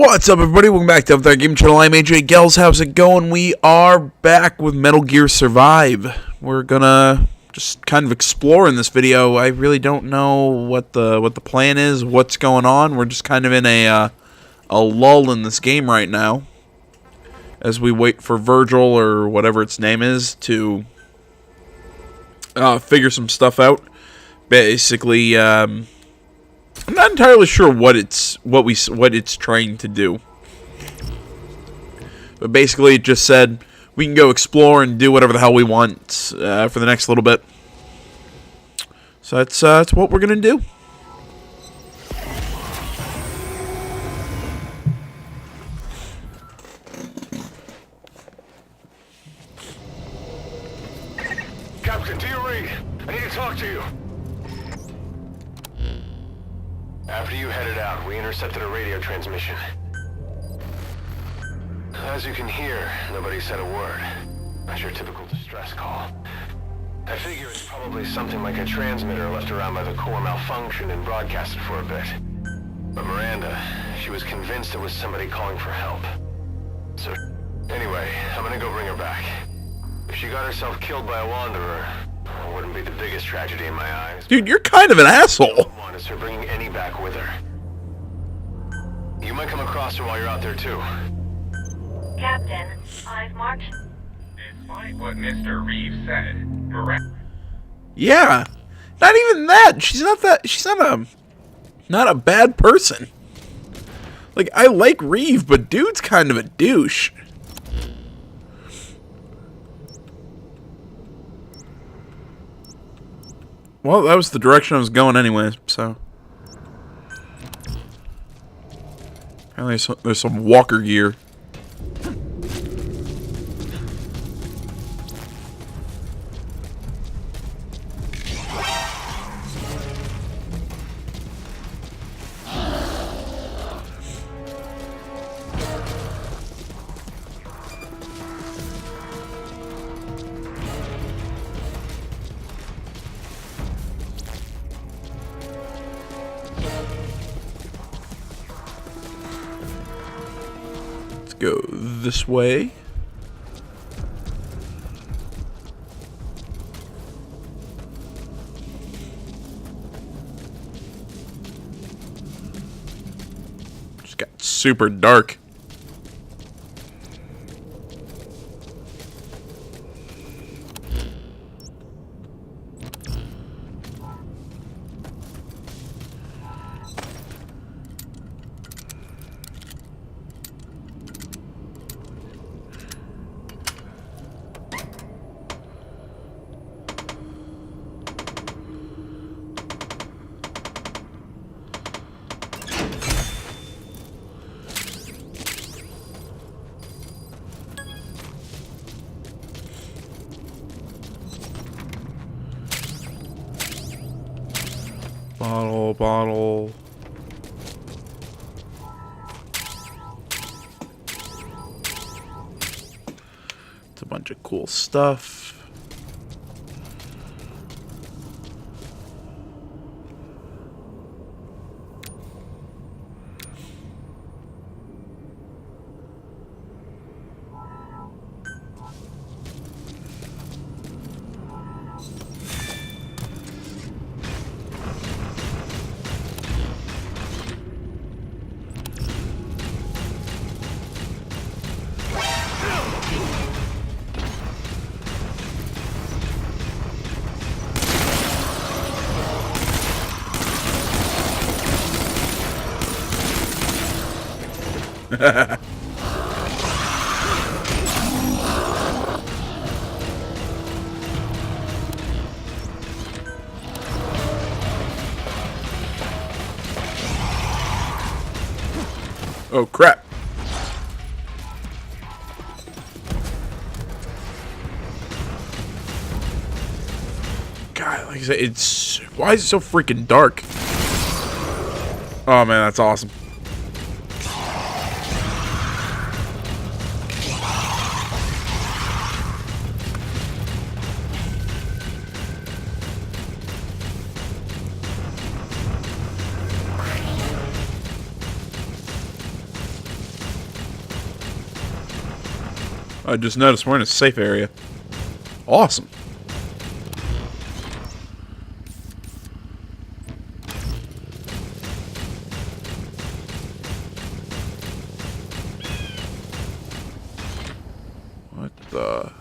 What's up, everybody? Welcome back to the Game Channel. I'm AJ Gels. How's it going? We are back with Metal Gear Survive. We're gonna just kind of explore in this video. I really don't know what the plan is, what's going on. We're just kind of in a lull in this game right now, as we wait for Virgil or whatever its name is to figure some stuff out. Basically, I'm not entirely sure what it's trying to do. But basically it just said we can go explore and do whatever the hell we want for the next little bit. So that's what we're gonna do. Captain, to your ring. I need to talk to you. After you headed out, we intercepted a radio transmission. As you can hear, nobody said a word. That's your typical distress call. I figure it's probably something like a transmitter left around by the core malfunctioned and broadcasted for a bit. But Miranda, she was convinced it was somebody calling for help. So, anyway, I'm gonna go bring her back. If she got herself killed by a wanderer, it wouldn't be the biggest tragedy in my eyes. Dude, you're kind of an asshole. Is her bringing Annie back with her. You might come across her while you're out there too. Captain, I've marked. Despite what Mr. Reeves said, Yeah, not even that. She's not a bad person. Like, I like Reeve, but dude's kind of a douche. Well, that was the direction I was going anyway, so. Apparently there's some walker gear. Go this way. Just got super dark. Bottle. It's a bunch of cool stuff. Oh crap. God, like I said, why is it so freaking dark? Oh man, that's awesome. I just noticed we're in a safe area. Awesome. What the...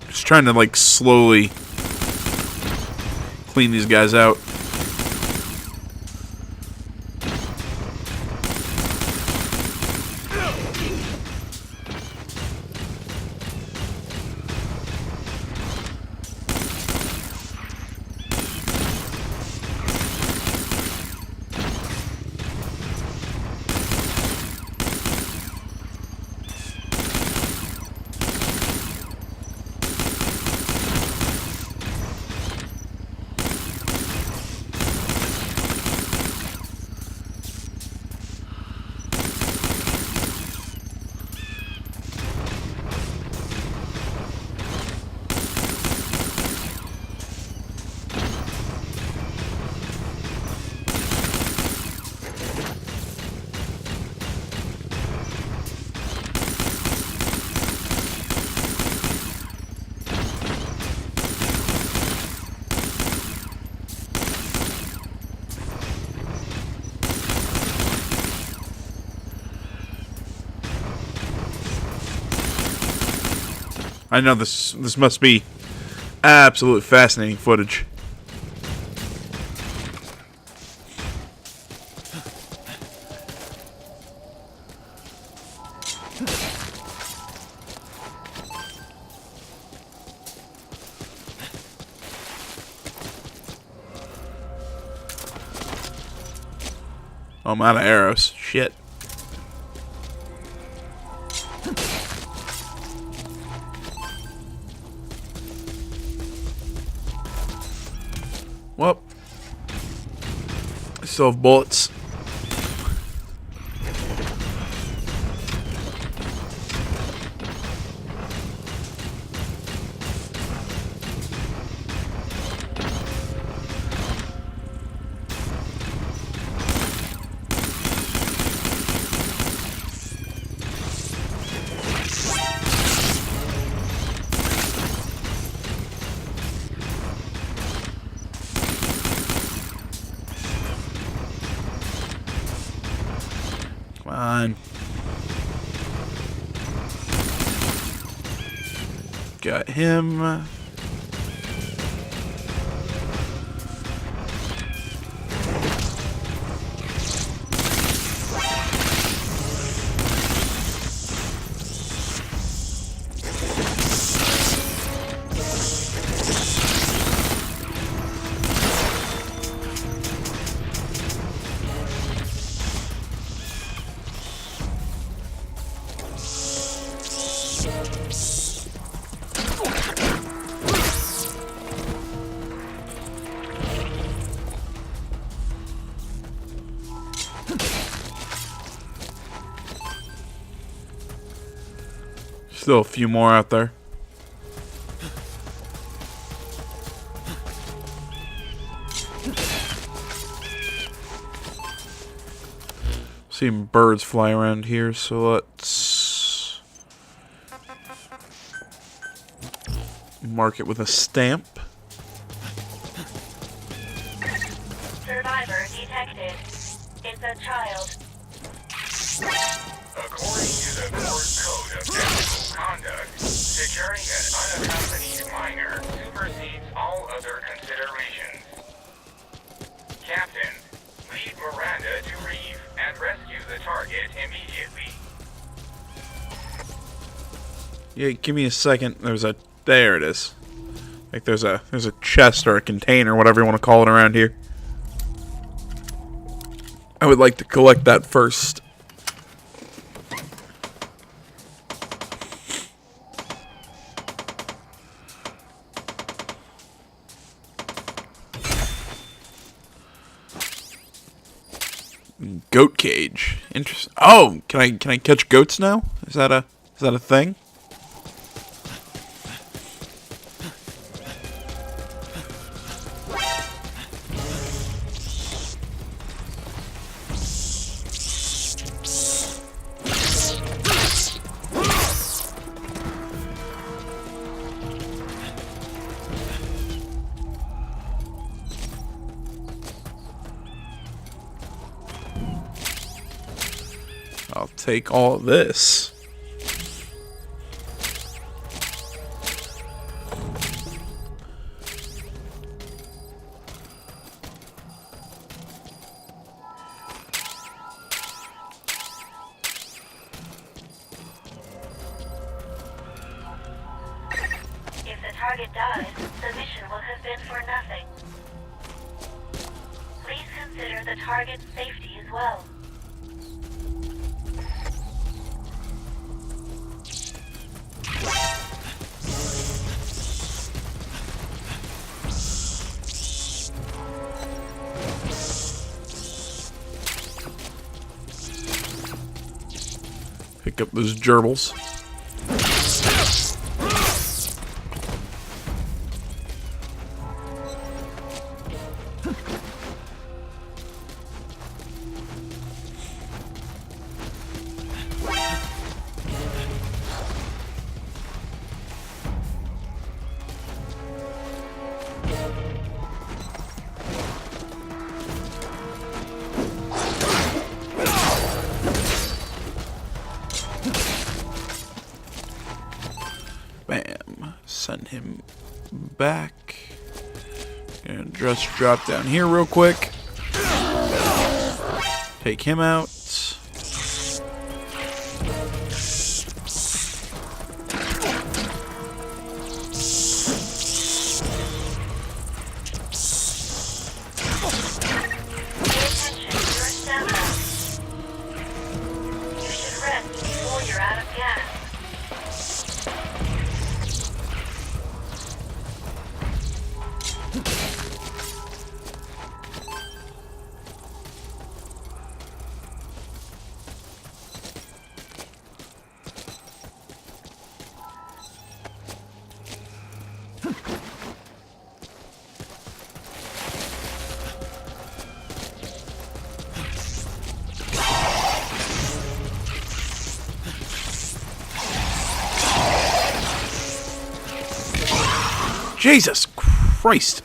Just trying to, like, slowly clean these guys out. I know this must be absolutely fascinating footage. Oh, I'm out of arrows. Shit. Well, I still have bullets. Come on. Got him. Still a few more out there. Seeing birds fly around here, so let's mark it with a stamp. Survivor detected. It's a child. According to the Court Code of Ethical Conduct, securing an unaccompanied minor supersedes all other considerations. Captain, lead Miranda to Reeve and rescue the target immediately. Yeah, give me a second. There it is. Like there's a chest or a container, whatever you want to call it around here. I would like to collect that first. Goat cage. Interesting. Oh, can I catch goats now? Is that a thing? I'll take all of this. If the target dies, the mission will have been for nothing. Please consider the target's safety as well. Pick up those gerbils. Bam. Send him back. Gonna just drop down here real quick. Take him out. Pay attention to your stamina. You should rest before you're out of gas. Jesus Christ.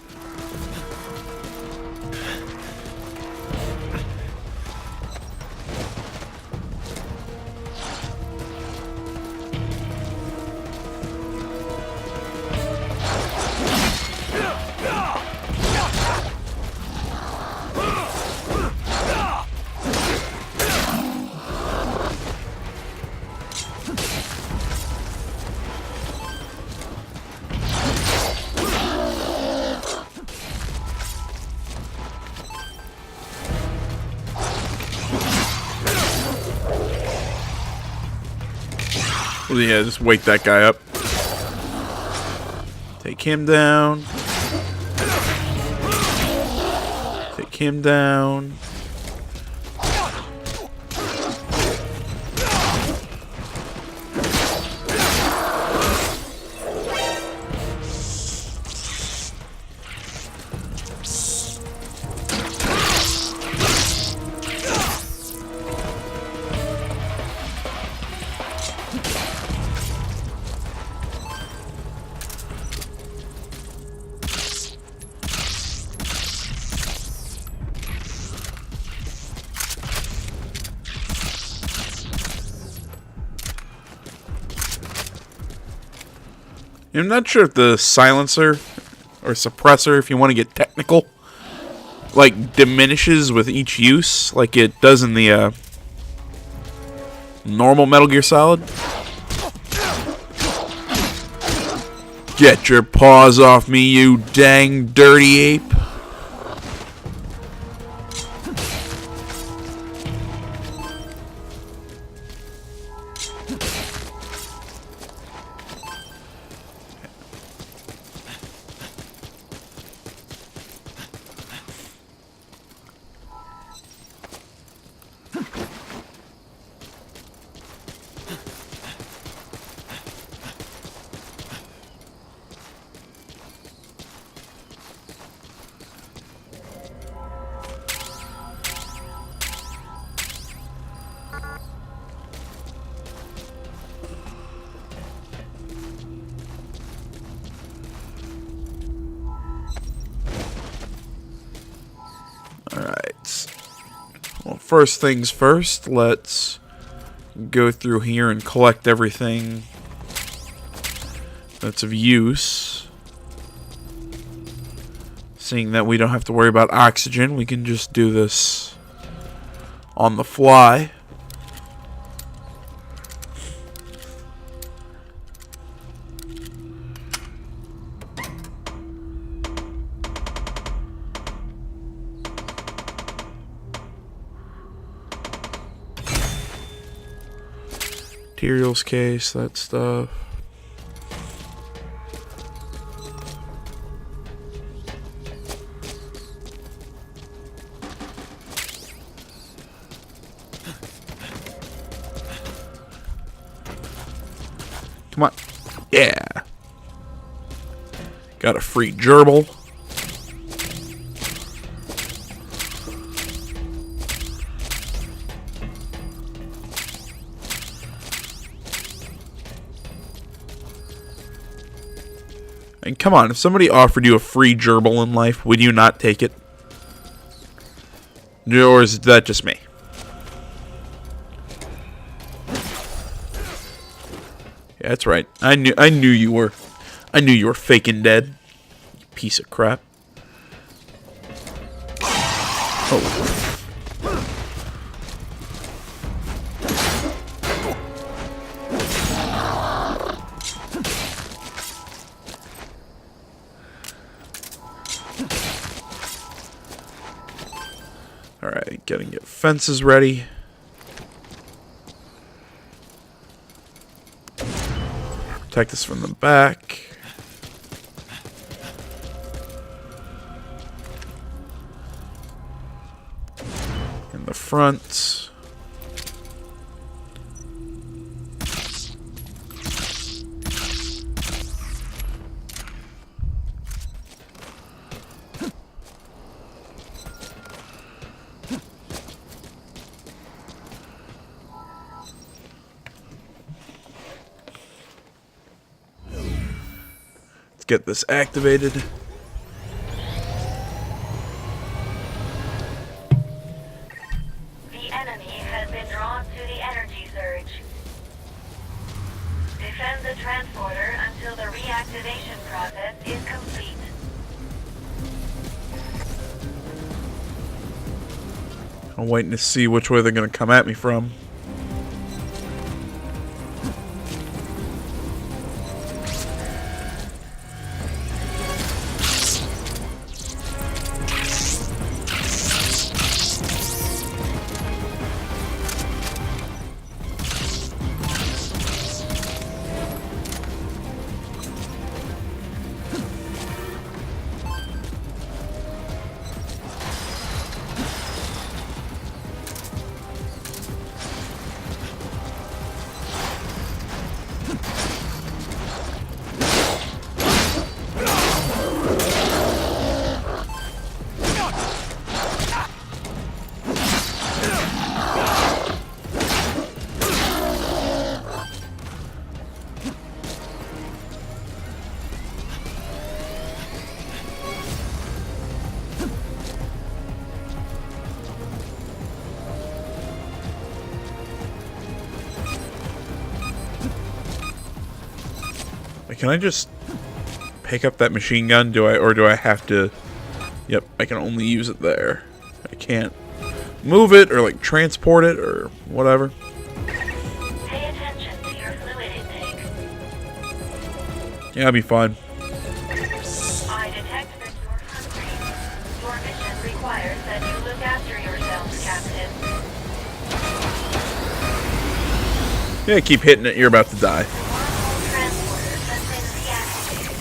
Well, yeah, just wake that guy up. Take him down. Take him down. I'm not sure if the silencer or suppressor, if you want to get technical, like diminishes with each use, like it does in the normal Metal Gear Solid. Get your paws off me, you dang dirty ape. Alright. Well, first things first, let's go through here and collect everything that's of use. Seeing that we don't have to worry about oxygen, we can just do this on the fly. Materials case, that stuff. Come on. Yeah. Got a free gerbil. And come on, if somebody offered you a free gerbil in life, would you not take it? Or is that just me? Yeah, that's right. I knew you were faking dead. You piece of crap. Oh. Alright, getting your fences ready. Protect this from the back. In the front. Get this activated. The enemy has been drawn to the energy surge. Defend the transporter until the reactivation process is complete. I'm waiting to see which way they're going to come at me from. Can I just pick up that machine gun? Or do I have to? Yep, I can only use it there. I can't move it or like transport it or whatever. Pay attention to your fluid intake. Yeah, I'll be fine. I detect that you're hungry. Your mission requires that you look after yourselves, Captain. Yeah, keep hitting it. You're about to die. Wormhole transporters have been reactivated.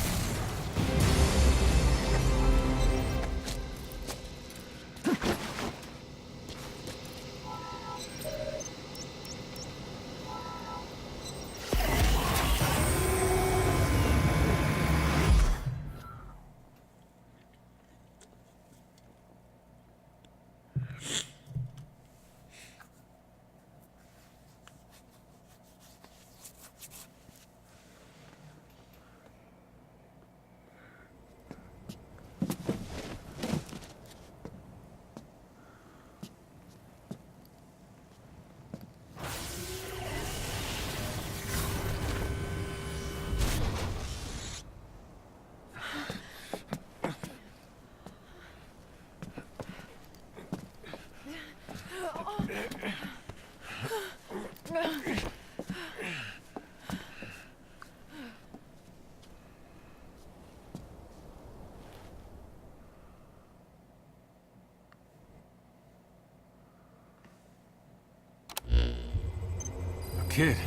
Kid.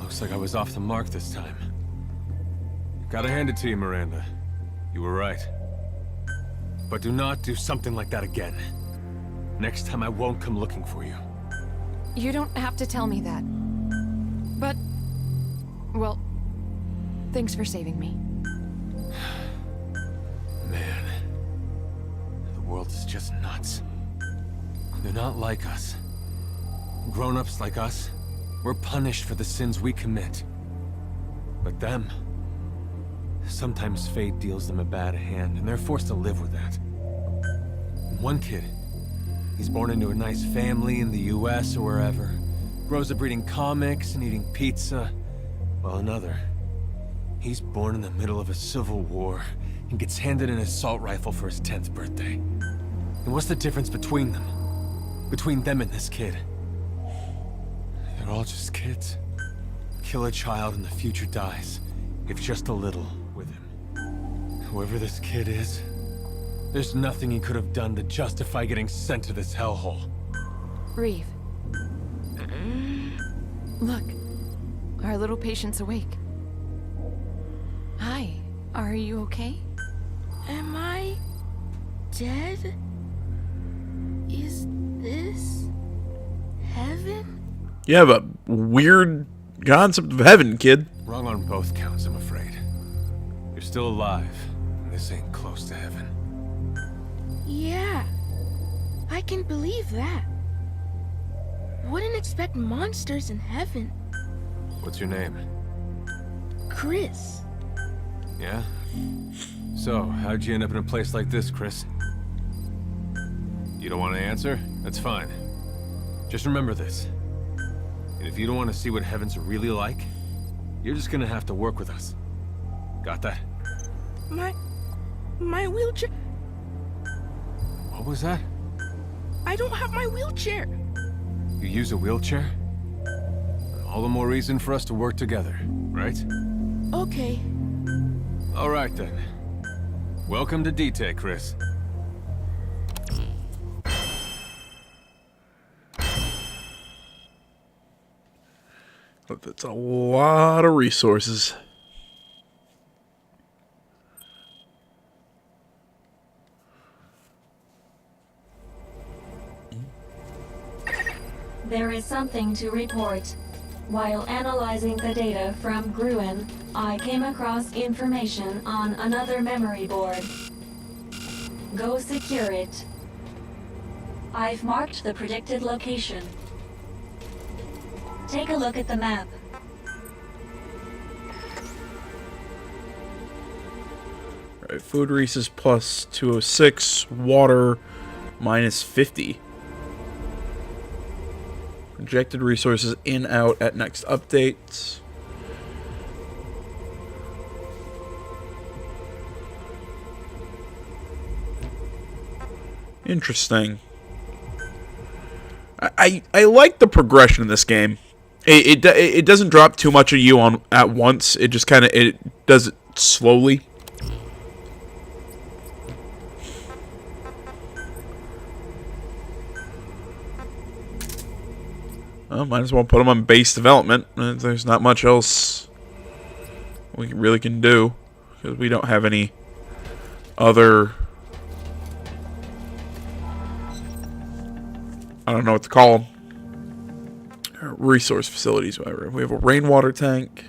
Looks like I was off the mark this time. Gotta hand it to you, Miranda. You were right. But do not do something like that again. Next time I won't come looking for you. You don't have to tell me that. But, well, thanks for saving me. Man. The world is just nuts. They're not like us. Grown-ups like us, we're punished for the sins we commit. But them, sometimes fate deals them a bad hand, and they're forced to live with that. One kid, he's born into a nice family in the US or wherever, grows up reading comics and eating pizza, while another, he's born in the middle of a civil war and gets handed an assault rifle for his 10th birthday. And what's the difference between them? Between them and this kid? They're all just kids. Kill a child and the future dies, if just a little, with him. Whoever this kid is, there's nothing he could have done to justify getting sent to this hellhole. Reeve. Look, our little patient's awake. Hi, are you okay? Am I dead? Is this heaven? You have a weird concept of heaven, kid. Wrong on both counts, I'm afraid. You're still alive, and this ain't close to heaven. Yeah, I can believe that. Wouldn't expect monsters in heaven. What's your name? Chris. Yeah? So, how'd you end up in a place like this, Chris? You don't want to answer? That's fine. Just remember this. And if you don't want to see what heaven's really like, you're just gonna have to work with us. Got that? My wheelchair. What was that? I don't have my wheelchair. You use a wheelchair? All the more reason for us to work together, right? Okay. All right then. Welcome to D-Tech, Chris. That's a lot of resources. There is something to report. While analyzing the data from Gruen, I came across information on another memory board. Go secure it. I've marked the predicted location. Take a look at the map. Right, food resources plus 206, water minus 50. Projected resources in out at next update. Interesting. I like the progression in this game. It doesn't drop too much of you on at once. It just kind of does it slowly. Well, might as well put them on base development. There's not much else we really can do because we don't have any other. I don't know what to call them. Resource facilities, whatever. We have a rainwater tank.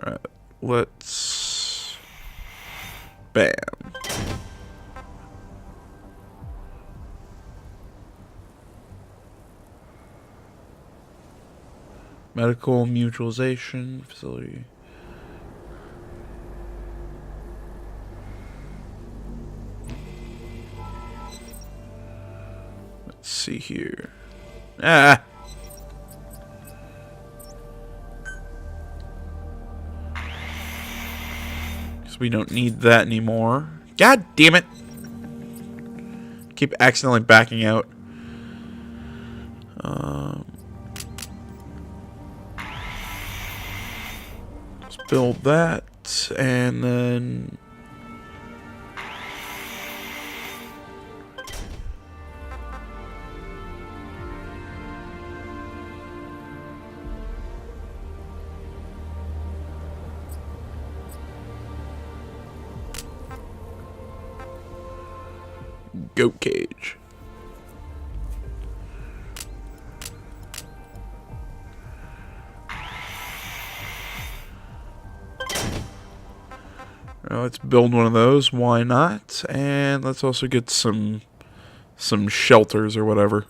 Alright, let's... Bam. Medical mutualization facility. Let's see here. Ah! We don't need that anymore. God damn it! Keep accidentally backing out. Let's build that, and then goat cage. Well, let's build one of those. Why not? And let's also get some shelters or whatever.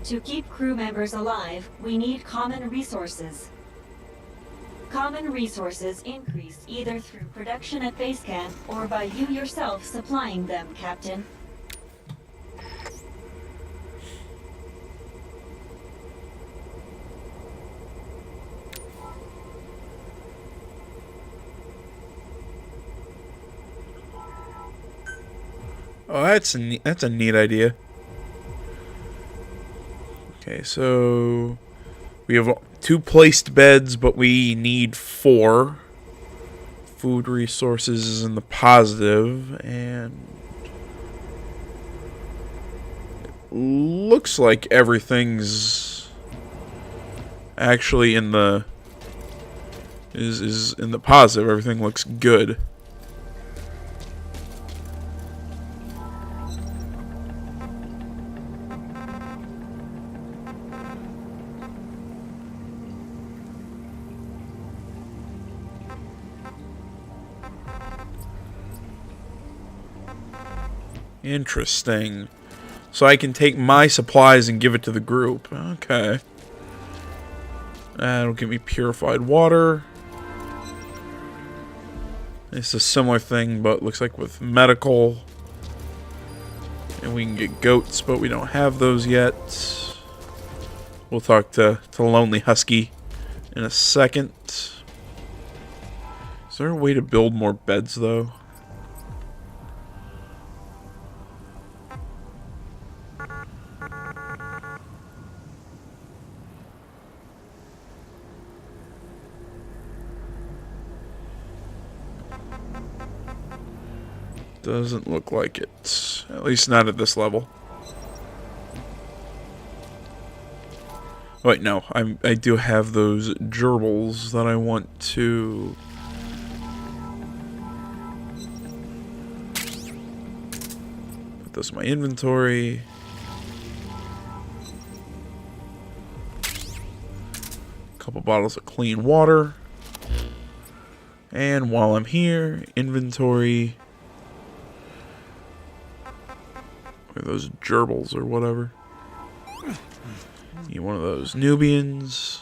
To keep crew members alive, we need common resources. Common resources increase either through production at base camp or by you yourself supplying them, Captain. Oh, that's a neat idea. Okay, so we have 2 placed beds, but we need 4. Food resources is in the positive, and it looks like everything's actually in the is in the positive. Everything looks good. Interesting. So I can take my supplies and give it to the group. Okay. That'll give me purified water. It's a similar thing, but looks like with medical. And we can get goats, but we don't have those yet. We'll talk to Lonely Husky in a second. Is there a way to build more beds, though? Doesn't look like it. At least not at this level. Wait, no. I do have those gerbils that I want to... Put this in my inventory. Couple bottles of clean water. And while I'm here, inventory... Or those gerbils or whatever. Need one of those Nubians.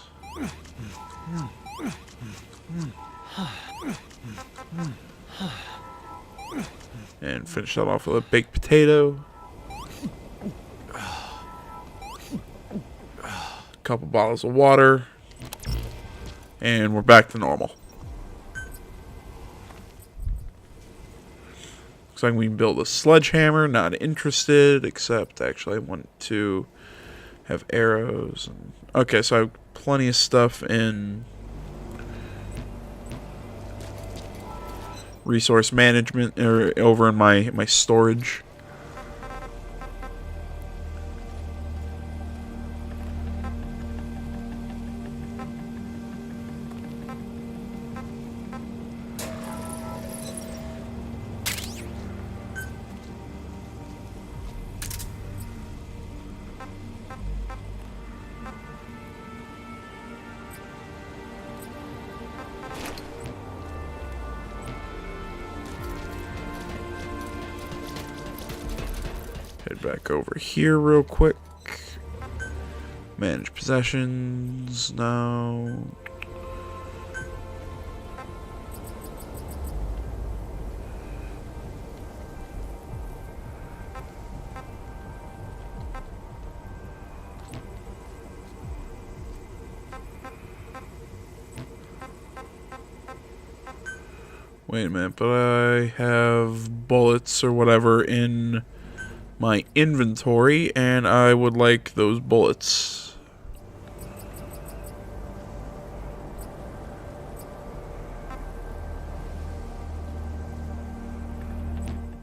And finish that off with a baked potato. Couple bottles of water. And we're back to normal. Looks like we can build a sledgehammer. Not interested, except actually I want to have arrows. And, okay, so I have plenty of stuff in resource management, or over in my storage. Head back over here real quick. Manage possessions. No. Wait a minute, but I have bullets or whatever in my inventory, and I would like those bullets.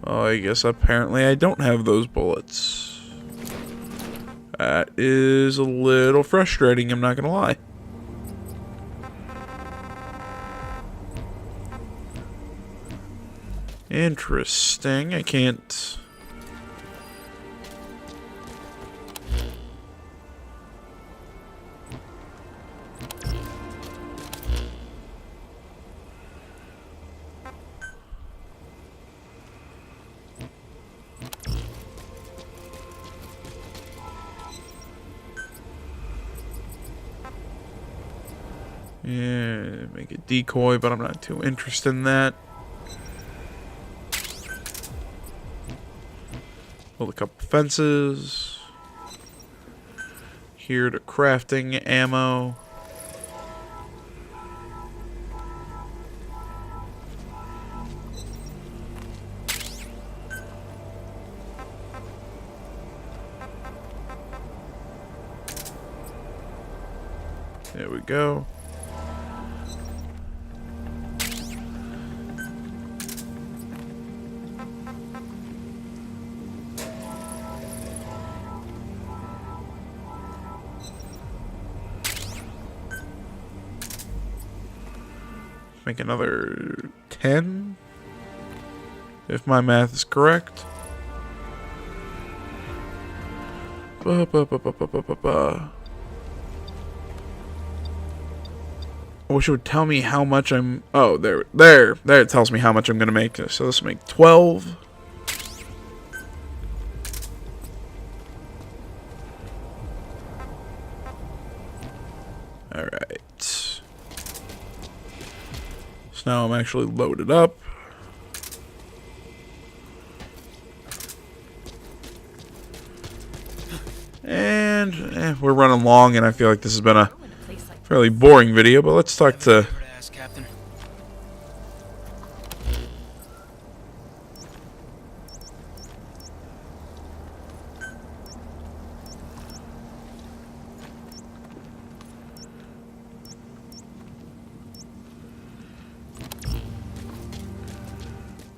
Oh, I guess apparently I don't have those bullets. That is a little frustrating, I'm not gonna lie. Interesting, I can't... Yeah, make a decoy, but I'm not too interested in that. Build a couple fences. Here to crafting ammo. There we go. Make another 10, if my math is correct. I wish it would tell me how much I'm... Oh, there it tells me how much I'm gonna make. So let's make 12. Alright. Now I'm actually loaded up. And we're running long, and I feel like this has been a fairly boring video, but let's talk to...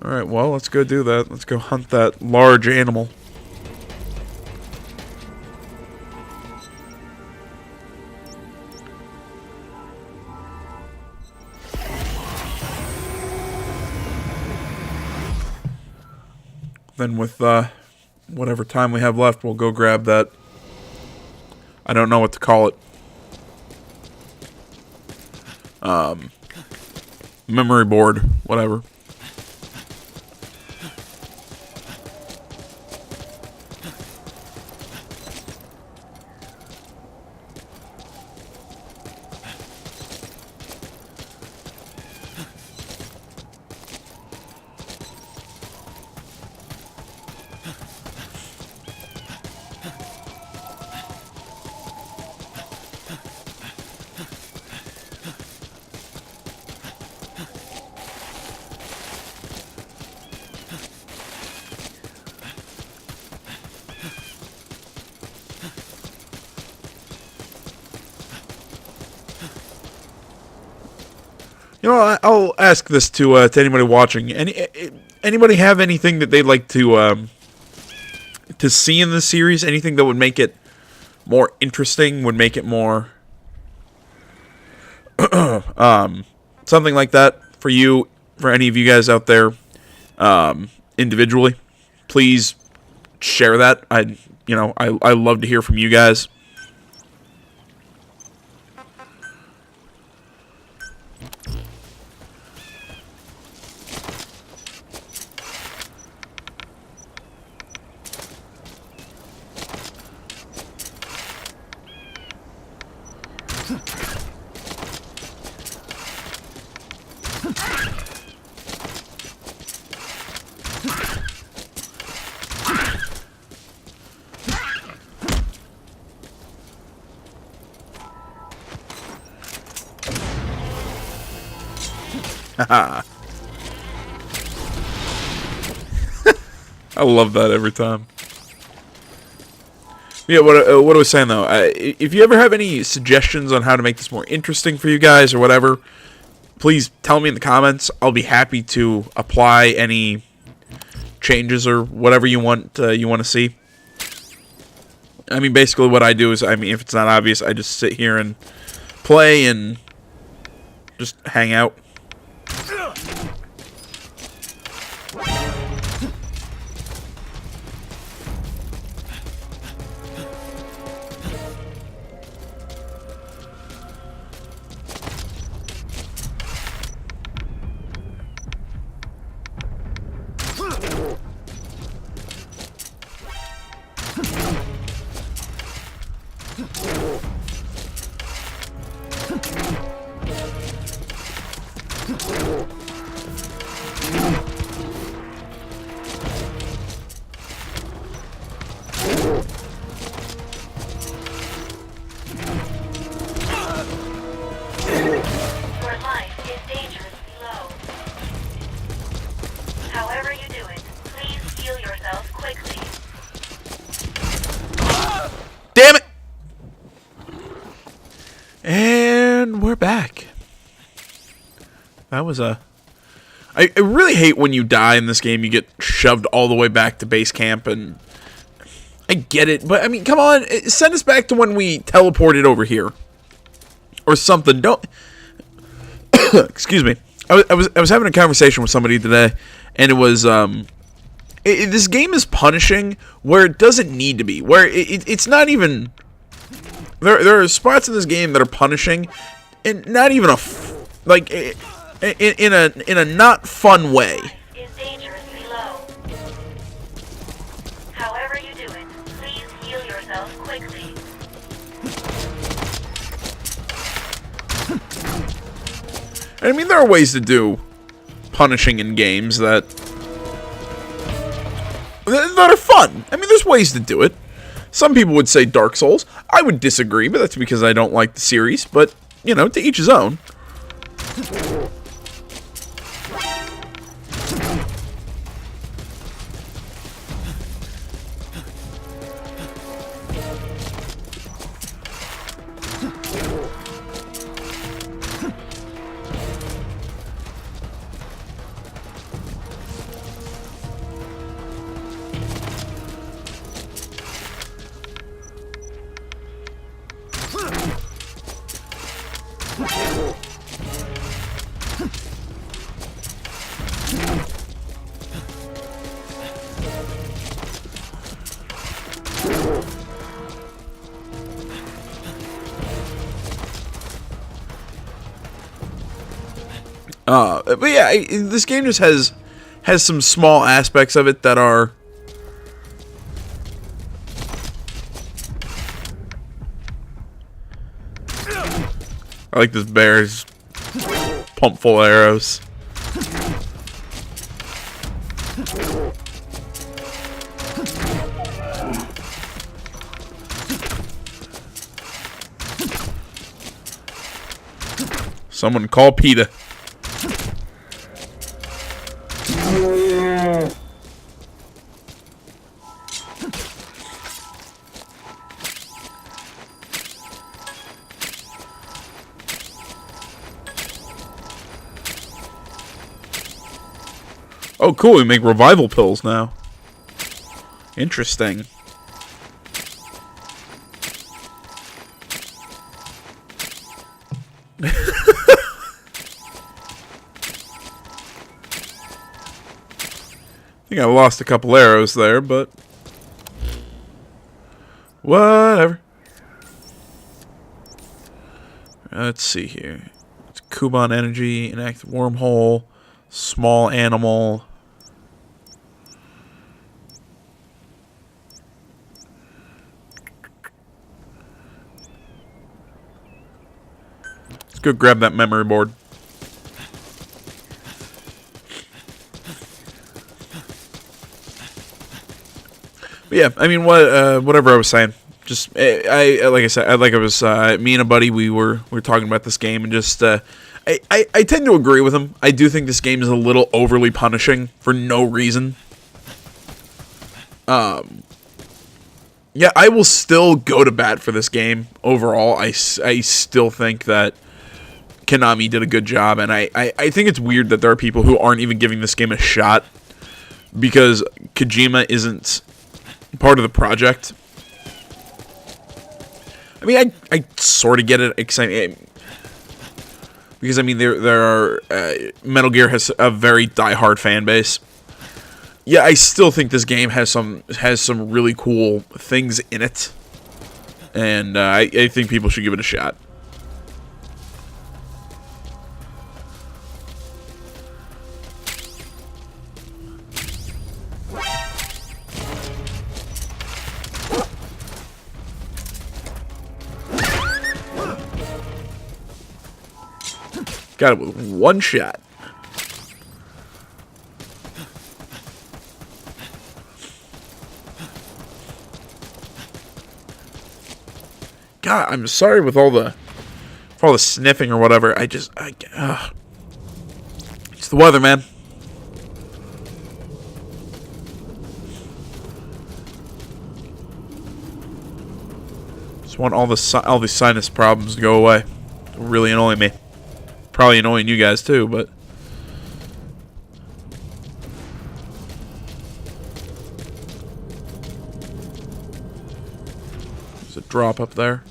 Alright, well, let's go do that. Let's go hunt that large animal. Then with whatever time we have left, we'll go grab that. I don't know what to call it. Memory board, whatever. You know, I'll ask this to anybody watching. Anybody have anything that they'd like to see in this series? Anything that would make it more interesting? Would make it more something like that for you, for any of you guys out there, individually? Please share that. I love to hear from you guys. I love that every time. Yeah, what I was saying though, if you ever have any suggestions on how to make this more interesting for you guys or whatever, please tell me in the comments. I'll be happy to apply any changes or whatever you want to see. I mean, basically what I do is, if it's not obvious, I just sit here and play and just hang out. Damn it! And we're back. That was a... I really hate when you die in this game, you get shoved all the way back to base camp, and... I get it, but I mean, come on, send us back to when we teleported over here. Or something, don't... Excuse me. I was having a conversation with somebody today, and it was, this game is punishing where it doesn't need to be. Where it's not even... There are spots in this game that are punishing, and not even in a not fun way. Is dangerously low. However you do it, please heal yourself quickly. I mean, there are ways to do punishing in games that are fun. I mean, there's ways to do it. Some people would say Dark Souls. I would disagree, but that's because I don't like the series. But, you know, to each his own. But yeah, this game just has some small aspects of it that are I like this bear's pump full of arrows. Someone call PETA. Oh, cool. We make revival pills now. Interesting. I think I lost a couple arrows there, but whatever. Let's see here. It's Kuban energy, inactive wormhole, small animal. Let's go grab that memory board. But yeah, I mean, whatever I was saying. Just I like I said, like I was me and a buddy. We were talking about this game, and just I tend to agree with him. I do think this game is a little overly punishing for no reason. Yeah, I will still go to bat for this game overall. I still think that Konami did a good job, and I think it's weird that there are people who aren't even giving this game a shot because Kojima isn't part of the project. I mean, I sort of get it, because I mean there are Metal Gear has a very diehard fan base. Yeah, I still think this game has some really cool things in it, and I think people should give it a shot. Got it with one shot. God, I'm sorry with all the sniffing or whatever. It's the weather, man. Just want all the sinus problems to go away. It's really annoying me. Probably annoying you guys too, but there's a drop up there.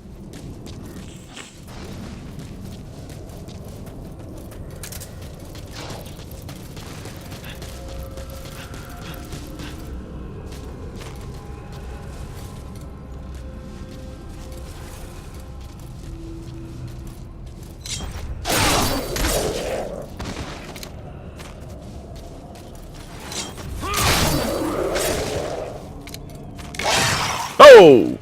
Oh!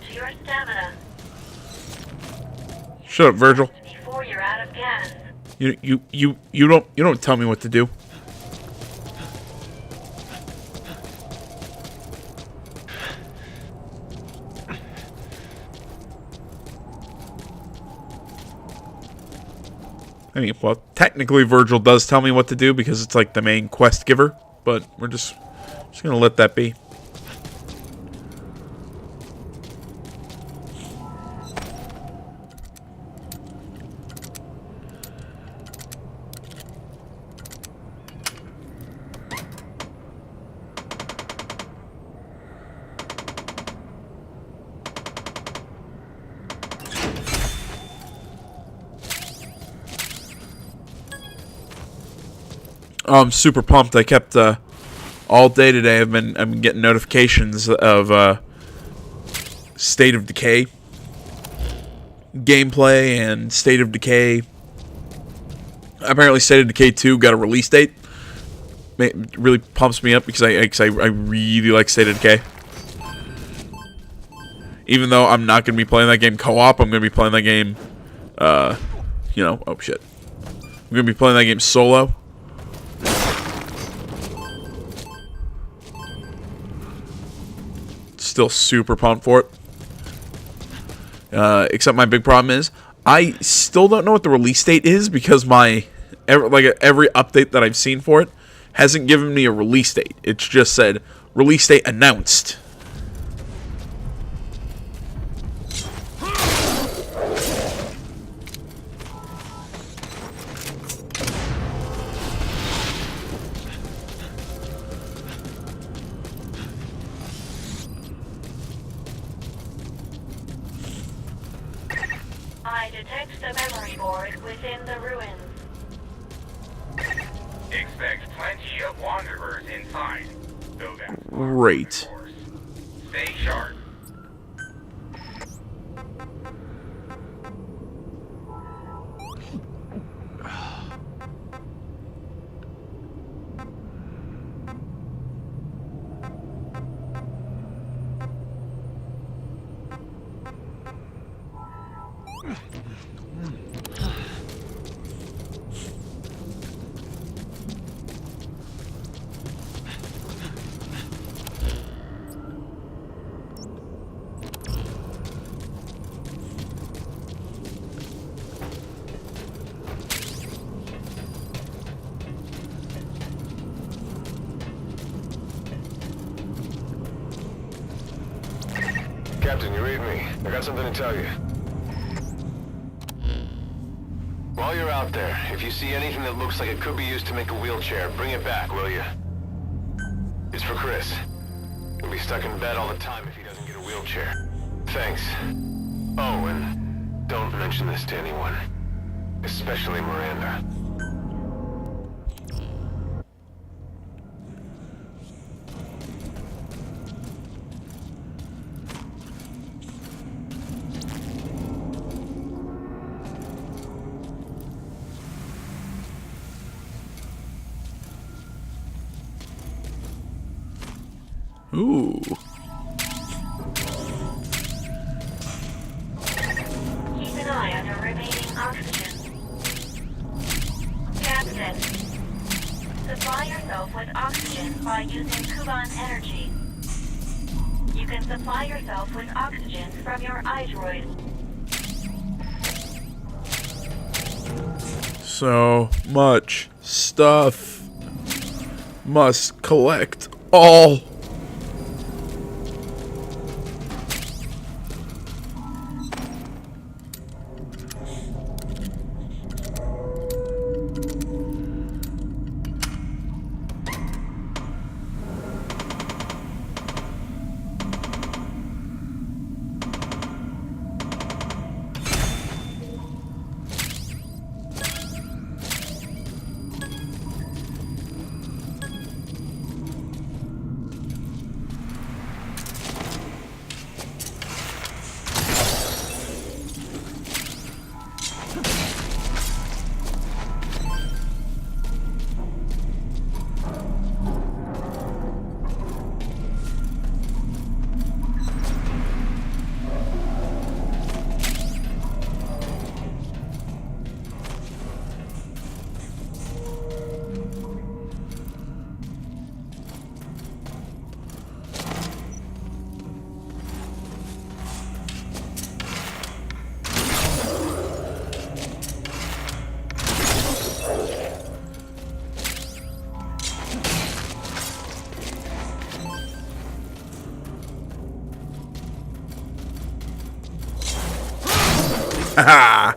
To your stamina Shut up, Virgil. before you're out of gas. You don't tell me what to do. I mean, well, technically Virgil does tell me what to do because it's like the main quest giver, but we're just Just gonna let that be. I'm super pumped. I kept all day today. I've been getting notifications of State of Decay gameplay and State of Decay. Apparently, State of Decay 2 got a release date. It really pumps me up because I really like State of Decay. Even though I'm not going to be playing that game co-op, I'm going to be playing that game, you know, oh shit. I'm going to be playing that game solo. Still super pumped for it. Except my big problem is I still don't know what the release date is because every update that I've seen for it hasn't given me a release date. It's just said release date announced. I detect the memory board within the ruins. Expect plenty of wanderers inside. Though that's Great. of course. Stay sharp. Captain, you read me. I got something to tell you. While you're out there, if you see anything that looks like it could be used to make a wheelchair, bring it back, will you? It's for Chris. He'll be stuck in bed all the time if he doesn't get a wheelchair. Thanks. Oh, and don't mention this to anyone. Especially Miranda. Ooh. Keep an eye on your remaining oxygen. Captain, supply yourself with oxygen by using Kuban energy. You can supply yourself with oxygen from your iDroid. So much stuff. Must collect all. Haha.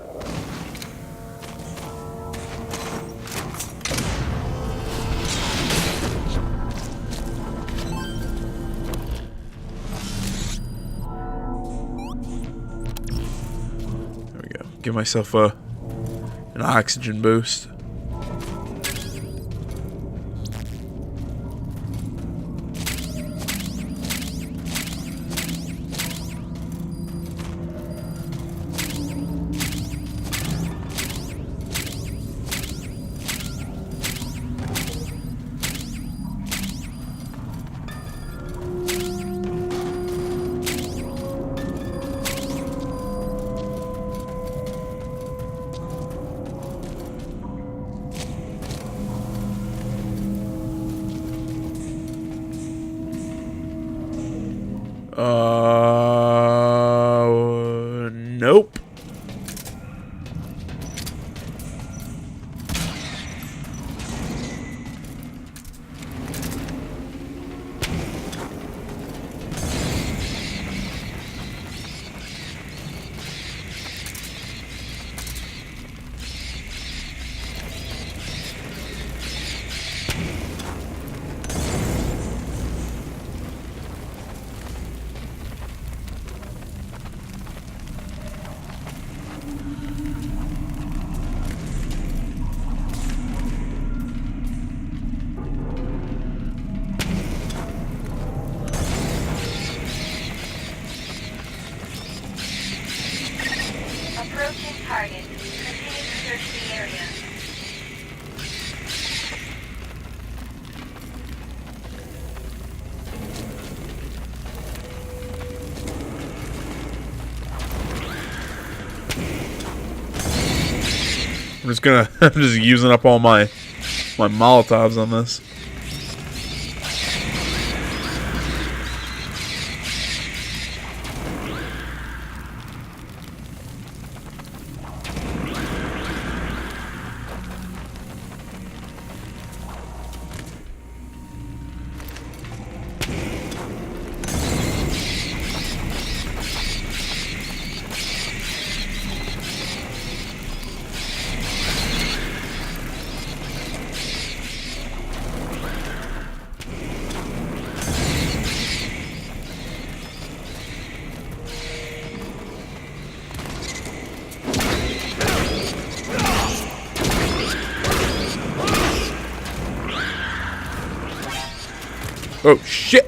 There we go. Give myself an oxygen boost. Nope. Approaching target. Continue to search the area. I'm just using up all my Molotovs on this. Oh shit!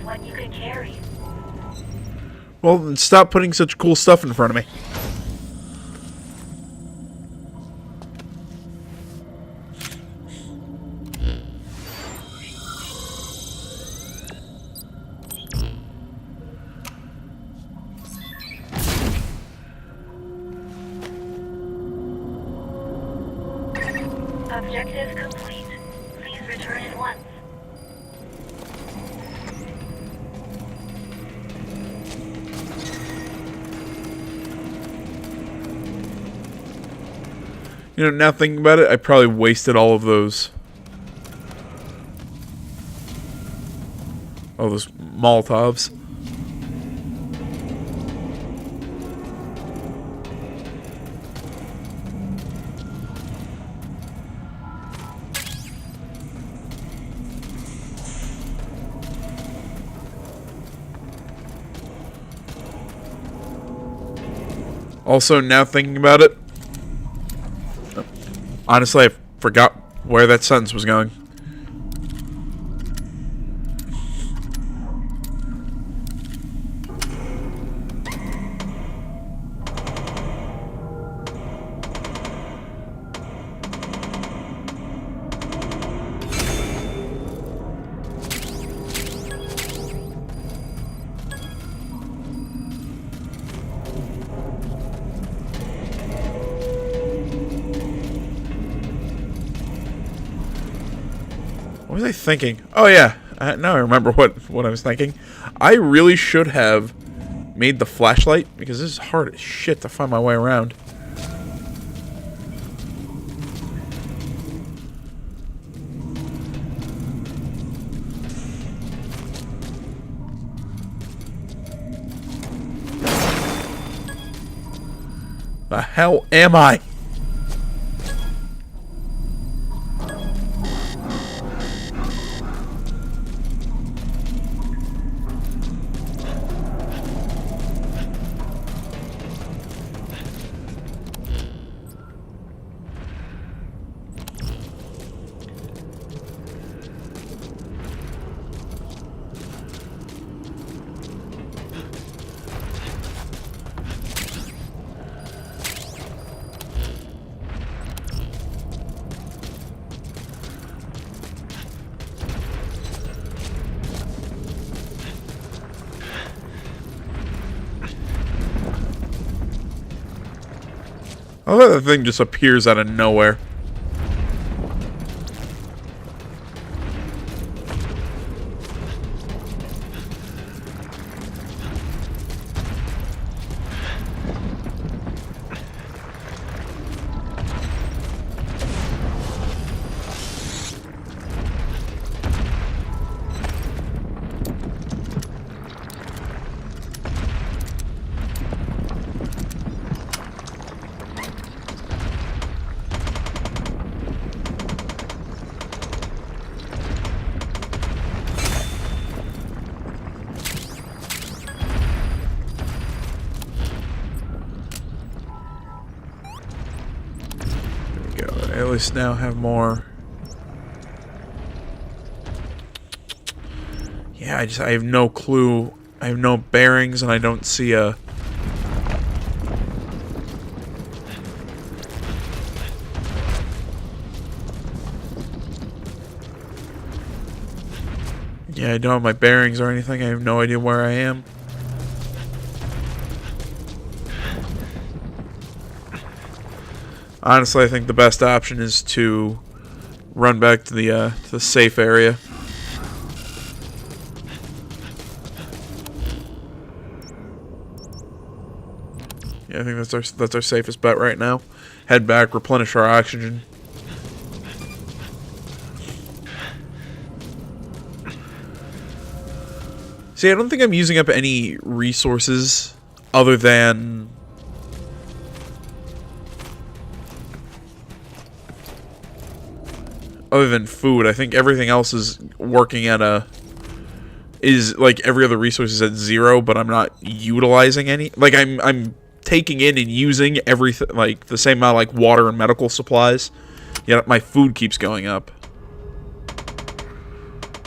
What you can carry. Well, then stop putting such cool stuff in front of me. Objective complete. Please return at once. You know, now thinking about it, I probably wasted all of those. All those Molotovs. Also, now thinking about it, honestly, I forgot where that sentence was going. was I thinking? Oh yeah, now I remember what I was thinking. I really should have made the flashlight, because this is hard as shit to find my way around. The hell am I? I love that thing just appears out of nowhere. I at least now have more. Yeah, I have no clue. I have no bearings, and I don't see a... Yeah, I don't have my bearings or anything. I have no idea where I am. Honestly, I think the best option is to run back to the safe area. Yeah, I think that's our safest bet right now. Head back, replenish our oxygen. See, I don't think I'm using up any resources other than food. I think everything else is working at is like every other resource is at 0, but I'm not utilizing any. Like I'm taking in and using everything, like the same amount, like water and medical supplies. Yet my food keeps going up.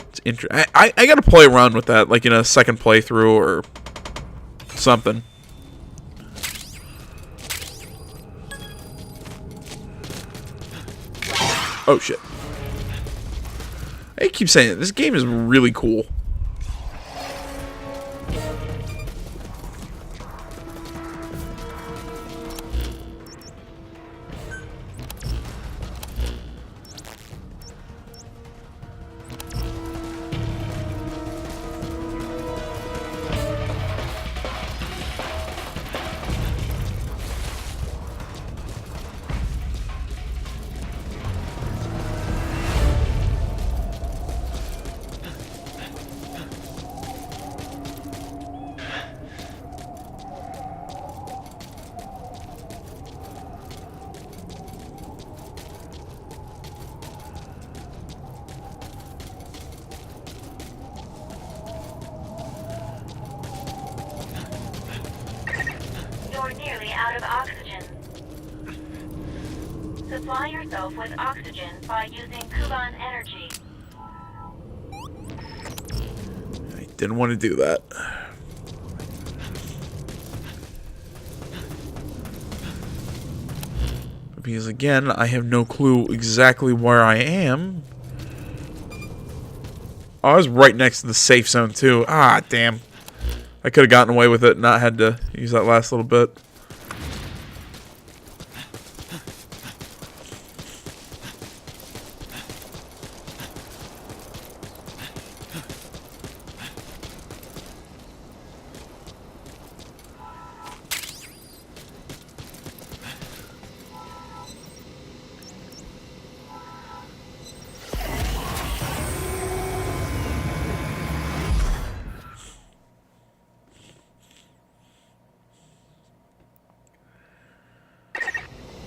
It's interesting. I gotta play around with that, like in a second playthrough or something. Oh shit. I keep saying it. This game is really cool. You're nearly out of oxygen. Supply yourself with oxygen by using Kuban energy. I didn't want to do that. Because again, I have no clue exactly where I am. Oh, I was right next to the safe zone too. Ah, damn. I could have gotten away with it and not had to use that last little bit.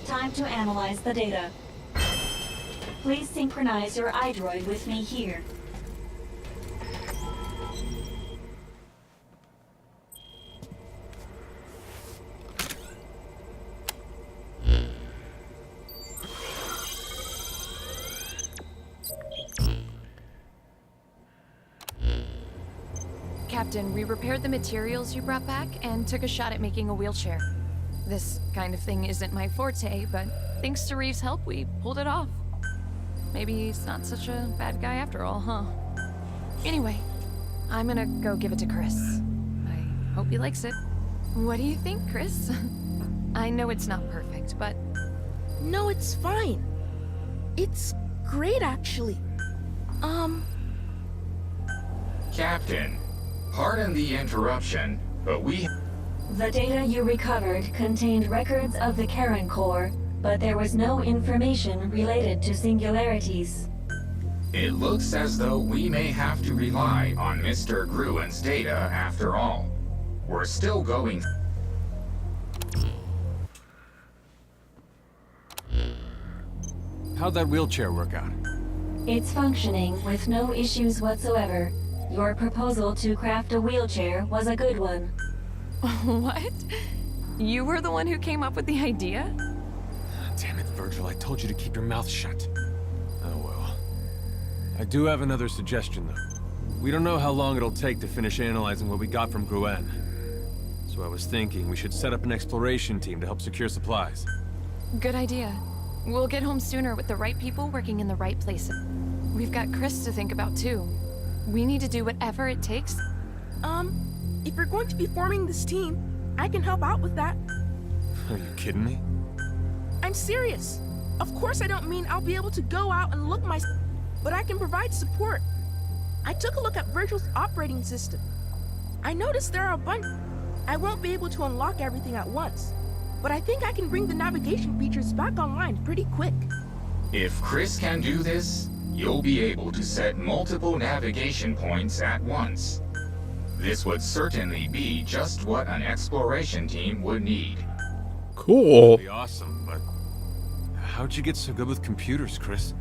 Time to analyze the data. Please synchronize your iDroid with me here. Captain, we repaired the materials you brought back and took a shot at making a wheelchair. This kind of thing isn't my forte, but thanks to Reeves' help, we pulled it off. Maybe he's not such a bad guy after all, huh? Anyway, I'm gonna go give it to Chris. I hope he likes it. What do you think, Chris? I know it's not perfect, but... No, it's fine. It's great, actually. Captain, pardon the interruption, but we... The data you recovered contained records of the Karen Core, but there was no information related to singularities. It looks as though we may have to rely on Mr. Gruen's data after all. We're still going... How'd that wheelchair work out? It's functioning with no issues whatsoever. Your proposal to craft a wheelchair was a good one. What? You were the one who came up with the idea? Damn it, Virgil, I told you to keep your mouth shut. Oh well. I do have another suggestion, though. We don't know how long it'll take to finish analyzing what we got from Gruen. So I was thinking we should set up an exploration team to help secure supplies. Good idea. We'll get home sooner with the right people working in the right places. We've got Chris to think about, too. We need to do whatever it takes. If you're going to be forming this team, I can help out with that. Are you kidding me? I'm serious. Of course I don't mean I'll be able to go out and look but I can provide support. I took a look at Virgil's operating system. I noticed there are a bunch. I won't be able to unlock everything at once, but I think I can bring the navigation features back online pretty quick. If Chris can do this, you'll be able to set multiple navigation points at once. This would certainly be just what an exploration team would need. Cool. That'd be awesome, but how'd you get so good with computers, Chris?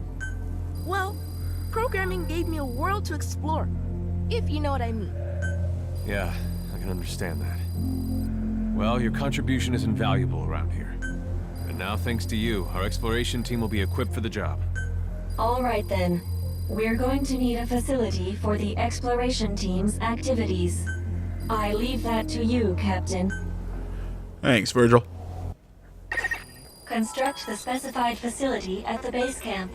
Well, programming gave me a world to explore, if you know what I mean. Yeah, I can understand that. Well, your contribution is invaluable around here. And now, thanks to you, our exploration team will be equipped for the job. All right then. We're going to need a facility for the exploration team's activities. I leave that to you, Captain. Thanks, Virgil. Construct the specified facility at the base camp.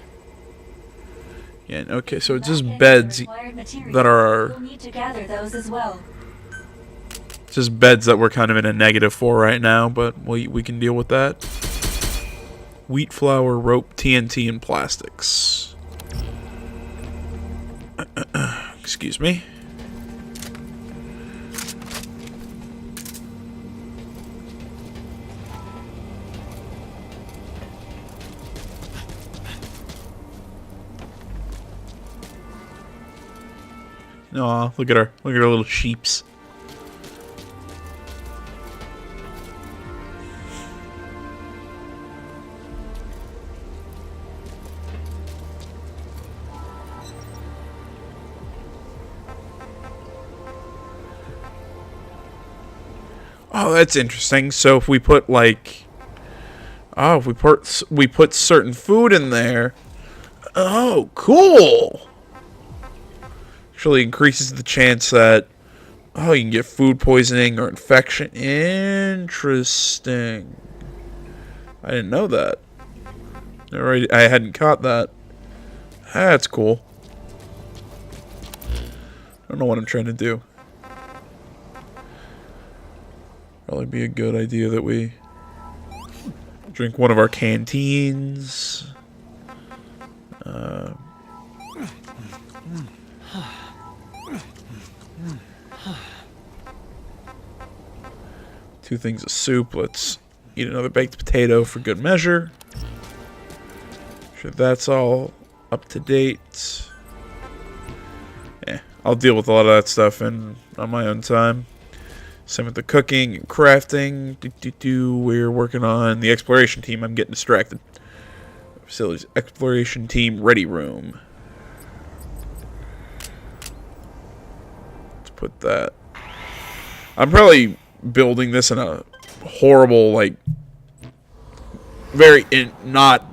Yeah, okay, so it's just beds that are... We'll need to gather those as well. Just beds that we're kind of in a negative for right now, but we can deal with that. Wheat flour, rope, TNT, and plastics. Excuse me. Aw, look at our little sheeps. Oh, that's interesting. So if we put like, if we put certain food in there. Oh, cool. Actually increases the chance that you can get food poisoning or infection. Interesting. I didn't know that. I hadn't caught that. That's cool. I don't know what I'm trying to do. Probably be a good idea that we drink one of our canteens. 2 things of soup. Let's eat another baked potato for good measure. Sure, that's all up to date. Yeah, I'll deal with a lot of that stuff on my own time. Same with the cooking and crafting. We're working on the exploration team. I'm getting distracted. Facilities. Exploration team ready room. Let's put that. I'm probably building this in a horrible, like, very not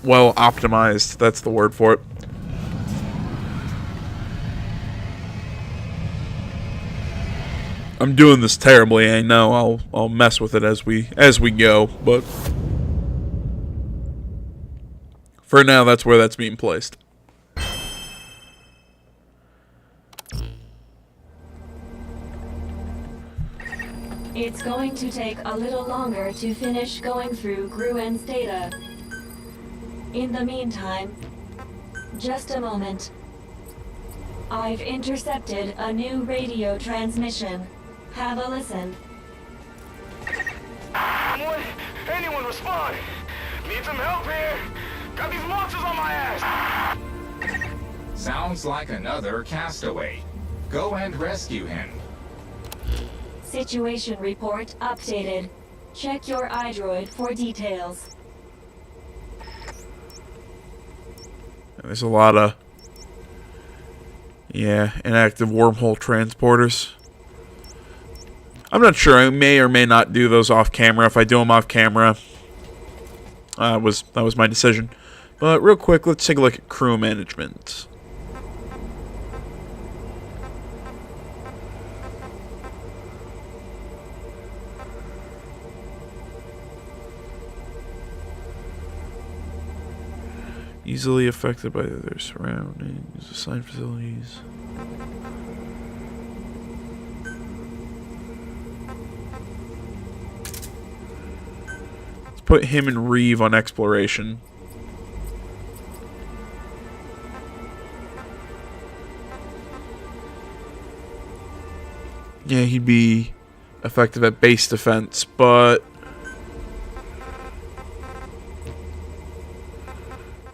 well optimized. That's the word for it. I'm doing this terribly. I know. I'll mess with it as we go, but for now, that's where that's being placed. It's going to take a little longer to finish going through Gruen's data. In the meantime, just a moment. I've intercepted a new radio transmission. Have a listen. Anyone respond? Need some help here. Got these monsters on my ass. Sounds like another castaway. Go and rescue him. Situation report updated. Check your iDroid for details. There's a lot of, inactive wormhole transporters. I'm not sure. I may or may not do those off camera. If I do them off camera, that was my decision. But real quick, let's take a look at crew management. Easily affected by their surroundings, assigned facilities. Let's put him and Reeve on exploration. Yeah, he'd be effective at base defense, but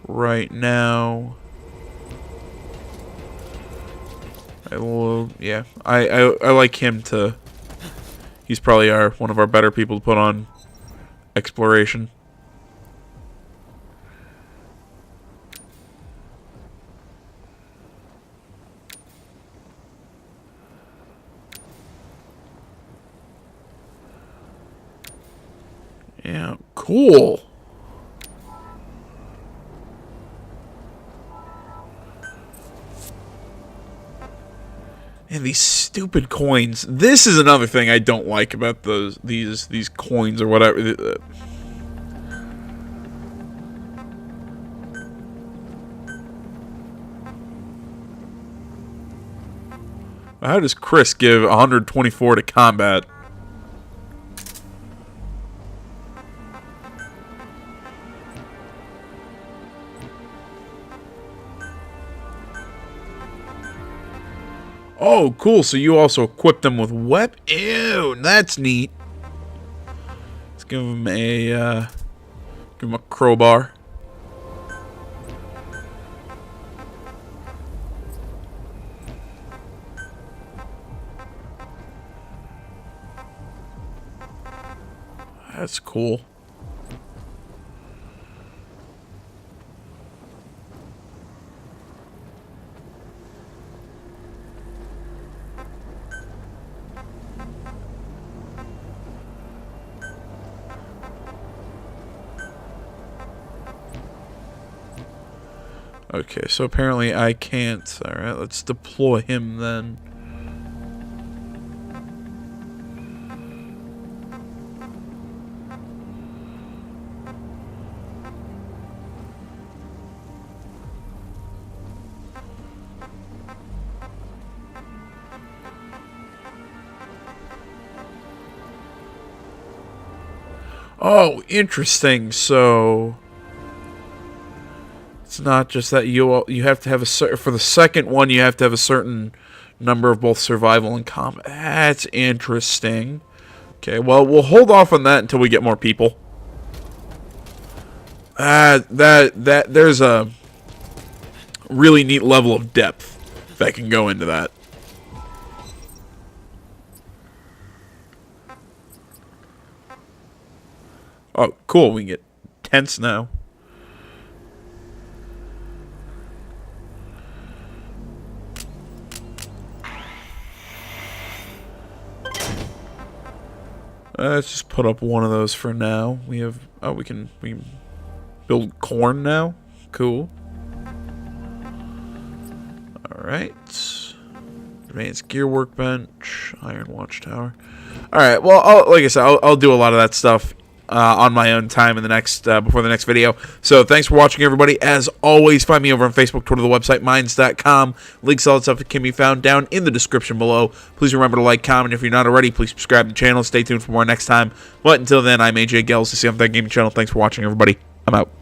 right now, I like him to. He's probably one of our better people to put on exploration. Yeah, cool. And these stupid coins. This is another thing I don't like about these coins or whatever. How does Chris give 124 to combat? Oh, cool. So you also equip them with Ew, that's neat. Let's give him a crowbar. That's cool. Okay, so apparently I can't. Alright, let's deploy him then. Oh, interesting. So it's not just that you have to have for the second one you have to have a certain number of both survival and combat. That's interesting. Okay, well we'll hold off on that until we get more people. There's a really neat level of depth that can go into that. Oh, cool. We can get tents now. Let's just put up one of those for now. We have... Oh, we can build corn now? Cool. Alright. Advanced gear workbench. Iron watchtower. Alright, well, like I said, I'll do a lot of that stuff on my own time in the next before the next video. So thanks for watching, everybody. As always, find me over on Facebook, Twitter, the website, minds.com. Links, all that stuff can be found down in the description below. Please remember to like, comment. If you're not already, please subscribe to the channel. Stay tuned for more next time. But until then, I'm AJ Gels, the See Something Gaming Channel. Thanks for watching, everybody. I'm out.